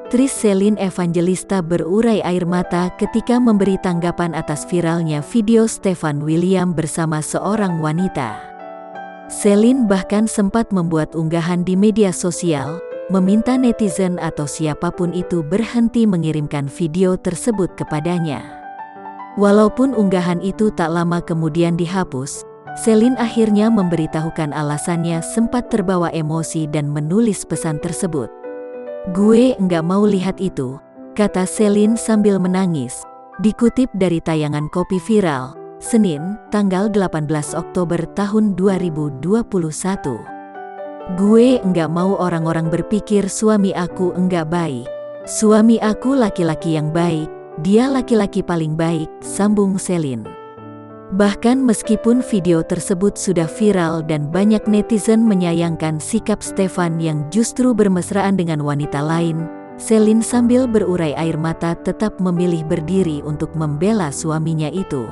Aktris Celine Evangelista berurai air mata ketika memberi tanggapan atas viralnya video Stefan William bersama seorang wanita. Celine bahkan sempat membuat unggahan di media sosial, meminta netizen atau siapapun itu berhenti mengirimkan video tersebut kepadanya. Walaupun unggahan itu tak lama kemudian dihapus, Celine akhirnya memberitahukan alasannya sempat terbawa emosi dan menulis pesan tersebut. "Gue nggak mau lihat itu," kata Celine sambil menangis, dikutip dari tayangan Kopi Viral, Senin, tanggal 18 Oktober tahun 2021. "Gue nggak mau orang-orang berpikir suami aku enggak baik. Suami aku laki-laki yang baik, dia laki-laki paling baik," sambung Celine. Bahkan meskipun video tersebut sudah viral dan banyak netizen menyayangkan sikap Stefan yang justru bermesraan dengan wanita lain, Celine sambil berurai air mata tetap memilih berdiri untuk membela suaminya itu.